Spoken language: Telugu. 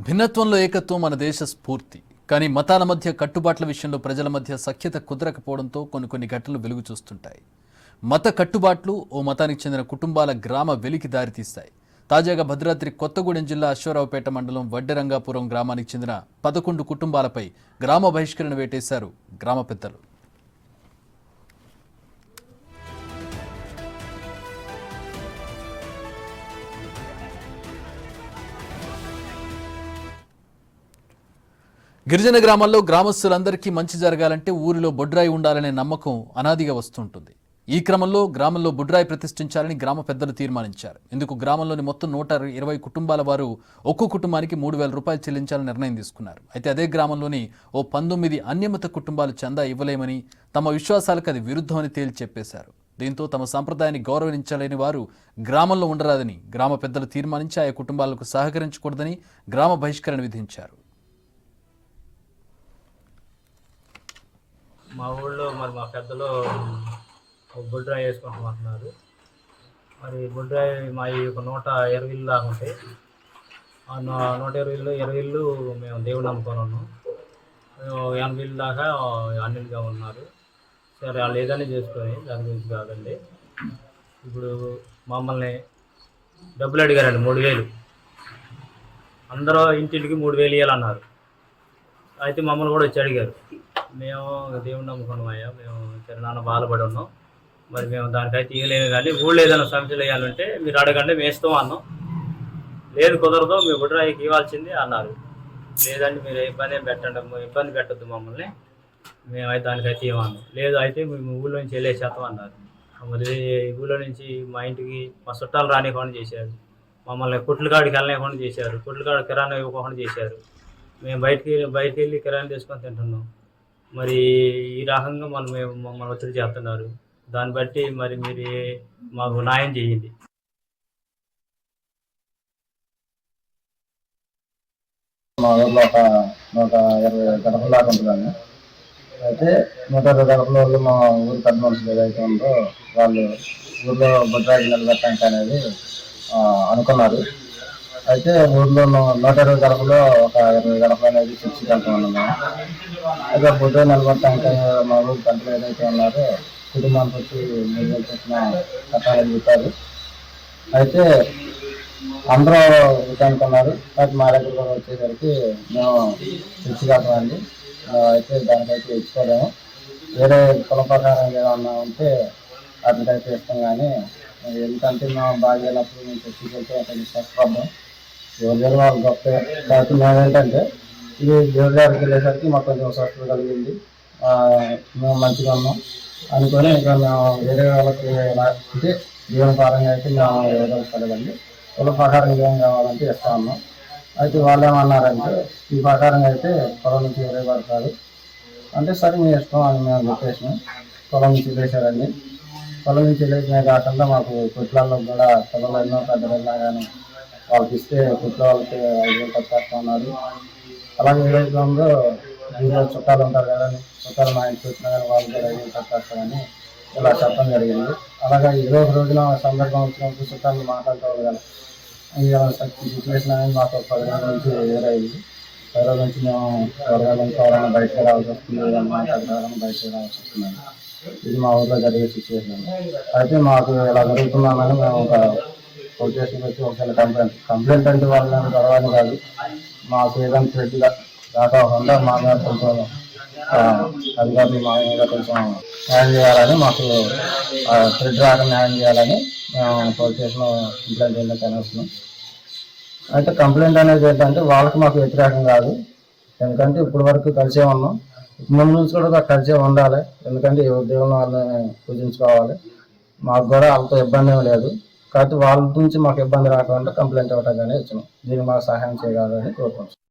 భిన్నత్వంలో ఏకత్వం మన దేశ స్ఫూర్తి. కానీ మతాల మధ్య కట్టుబాట్ల విషయంలో ప్రజల మధ్య సఖ్యత కుదరకపోవడంతో కొన్ని ఘటనలు వెలుగు చూస్తుంటాయి. మత కట్టుబాట్లు ఓ మతానికి చెందిన కుటుంబాల గ్రామ వెలికి దారితీస్తాయి. తాజాగా భద్రాద్రి కొత్తగూడెం జిల్లా అశ్వారావుపేట మండలం వడ్డెరంగాపురం గ్రామానికి చెందిన 11 కుటుంబాలపై గ్రామ బహిష్కరణ వేటేశారు గ్రామ పెద్దలు. గిరిజన గ్రామాల్లో గ్రామస్తులందరికీ మంచి జరగాలంటే ఊరిలో బొడ్రాయి ఉండాలనే నమ్మకం అనాదిగా వస్తుంటుంది. ఈ క్రమంలో గ్రామంలో బొడ్రాయి ప్రతిష్ఠించాలని గ్రామ పెద్దలు తీర్మానించారు. ఇందుకు గ్రామంలోని మొత్తం 120 కుటుంబాల వారు ఒక్కో కుటుంబానికి 3,000 రూపాయలు చెల్లించాలని నిర్ణయం తీసుకున్నారు. అయితే అదే గ్రామంలోని ఓ 19 అన్యమత కుటుంబాలు చందా ఇవ్వలేమని, తమ విశ్వాసాలకు అది విరుద్ధమని తేల్చి చెప్పేశారు. దీంతో తమ సంప్రదాయాన్ని గౌరవించలేని వారు గ్రామంలో ఉండరాదని గ్రామ పెద్దలు తీర్మానించి ఆయా కుటుంబాలకు సహకరించకూడదని గ్రామ బహిష్కరణ విధించారు. మా ఊళ్ళో మా పెద్దలు బొడ్రాయి వేసుకుంటామంటున్నారు. మరి బొడ్రాయి మా ఈ ఒక 120 ఇళ్ళు దాకా ఉంటాయి. ఆ 120 ఇళ్ళు 20 ఇళ్ళు మేము దేవుడు నమ్ముకొని ఉన్నాం. 80 ఇళ్ళు దాకా అన్నిటిగా ఉన్నారు. సరే వాళ్ళు ఏదైనా చేసుకొని దాని గురించి కాదండి. ఇప్పుడు మమ్మల్ని డబ్బులు అడిగారండి 3,000. అందరూ ఇంటింటికి 3,000 ఇవ్వాలన్నారు. అయితే మమ్మల్ని కూడా వచ్చి అడిగారు. మేము దేవుడు నమ్ముకున్నామయ్యా, మేము నాన్న బాధపడి ఉన్నాం, మరి మేము దానికైతే ఇవ్వలేము, కానీ ఊళ్ళో ఏదైనా సమస్యలు వేయాలంటే మీరు అడగండి మేము ఇస్తాం అన్నాం. లేదు కుదరదు, మీ బుడ్రాయికి ఇవ్వాల్సింది అన్నారు. లేదండి మీరు ఇబ్బంది పెట్టద్దు మమ్మల్ని, మేమైతే దానికైతే ఇవ్వన్నాం. లేదు అయితే మేము ఊళ్ళో నుంచి వెళ్ళేసేస్తాం అన్నారు. మరి ఊళ్ళో నుంచి మా ఇంటికి మా చుట్టాలు రానివ్వకుండా చేశారు. మమ్మల్ని కుట్ల కాడికి వెళ్ళనివ్వకుండా చేశారు. కుట్ల కాడ కిరాణా ఇవ్వకుండా చేశారు. మేము బయటికి వెళ్ళి కిరాణా తీసుకొని తింటున్నాం. మరి ఈ రకంగా మమ్మల్ని ఒత్తిడి చేస్తున్నారు. దాన్ని బట్టి మరి మీరు మాకు న్యాయం చేయండి. మా ఊర్లో ఒక 120 గడపల దాకా ఉంటుందండి. అయితే 120 గడపల వాళ్ళు మా ఊరు పెద్ద మనుషులు ఏదైతే ఉందో వాళ్ళు ఊర్లో బొడ్రాయి నిలబెట్టడానికి అనేది అనుకున్నారు. అయితే ఊర్లో 120 గడపలో ఒక 20 గడపలు అనేది చర్చికి వెళ్తామన్నాము. అయితే బొడ్రాయి నిలబెట్టడానికి మా ఊరు పెద్దలు ఏదైతే ఉన్నారో కుటుంబానికి వచ్చి 3,000 చొప్పున కట్టాలని చెప్పారు. అయితే అందరూ అనుకున్నారు. అయితే మా దగ్గర కూడా వచ్చేసరికి మేము చర్చికి వెళ్తామండి. అయితే దానికైతే ఇచ్చుకోలేము. వేరే కుల ప్రకారం ఏమన్నా ఉంటే వాటికైతే ఇస్తాం. కానీ ఎందుకంటే మేము బాగా వెళ్ళినప్పుడు మేము చర్చికి వెళ్తే అక్కడ స్వస్థపడ్డాం. ఎవరు వాళ్ళు గొప్ప. కాబట్టి మేము ఏంటంటే ఇది దేవుడి గారికి వెళ్ళేసరికి మాకు కొంచెం స్వస్థత కలిగింది, మేము మంచిగా ఉన్నాం అనుకొని ఇంకా మేము వేరే వాళ్ళకి అంటే దేవుని పరంగా అయితే మేము ఇవ్వగలుగుతామండి. కుల ప్రకారం ఏం కావాలంటే ఇస్తా ఉన్నాం. అయితే వాళ్ళు ఏమన్నారంటే ఈ ప్రకారంగా అయితే పొలం నుంచి వేరే పడతారు అంటే సరే మీ ఇష్టం అని మేము చెప్పేసినాం. పొలం నుంచి వెళ్ళేసారండి. పొలం నుంచి వెళ్ళేసినా కాకుండా మాకు కుట్లలో కూడా పొలంలో ఎన్నో పెద్దలు కానీ వాళ్ళకి ఇస్తే కుట్ల వాళ్ళకి 5,000 కట్టేస్తా ఉన్నారు. అలాగే ఏదైతే ఉందో వీళ్ళు చుట్టాలు ఉంటారు కదా, చుట్టాలు మా ఇంటికి వచ్చినా కానీ వాళ్ళు కూడా 5,000 కట్టేస్తామని ఇలా చెప్పడం జరిగింది. అలాగే ఏదో ఒక రోజున సందర్భం వచ్చినప్పుడు చుట్టాలు మాట్లాడుకోవాలి కదా, ఇలా సిచ్యువేషన్ అనేది మాకు 10 రోజుల నుంచి వేరైంది. 10 రోజుల నుంచి మేము త్వరగా కావాలని బయటకు రావాల్సి వస్తుంది, మాట్లాడాలని బయటకు రావాల్సి వస్తుందండి. ఇది మా ఊళ్ళో జరిగే సిచ్యువేషన్. అయితే మాకు ఇలా జరుగుతున్నామని మేము ఒక స్టేషన్కి వచ్చి ఒకసారి కంప్లైంట్ అంటే వాళ్ళని గొడవని కాదు, మాకు ఏదైనా థ్రెడ్గా రాకుండా మా మీద కొంచెం అధికారులు మా మీద కొంచెం న్యాయం చేయాలని, మాకు థ్రెడ్ రాక న్యాయం చేయాలని మేము పోలీస్ స్టేషన్లో కంప్లైంట్ ఏంటంటే అనేస్తున్నాం. అయితే కంప్లైంట్ అనేది ఏంటంటే వాళ్ళకి మాకు వ్యతిరేకం కాదు, ఎందుకంటే ఇప్పటి వరకు కలిసే ఉన్నాం, ముందు నుంచి కూడా కలిసే ఉండాలి. ఎందుకంటే దేవుని వాళ్ళని పూజించుకోవాలి. మాకు కూడా వాళ్ళతో ఇబ్బంది ఏమి లేదు. కాబట్టి వాళ్ళ నుంచి మాకు ఇబ్బంది రాకుండా కంప్లైంట్ ఇవ్వటం కానీ ఇచ్చినాం. దీనికి మాకు సహాయం చేయగలరని కోరుకుంటున్నాం.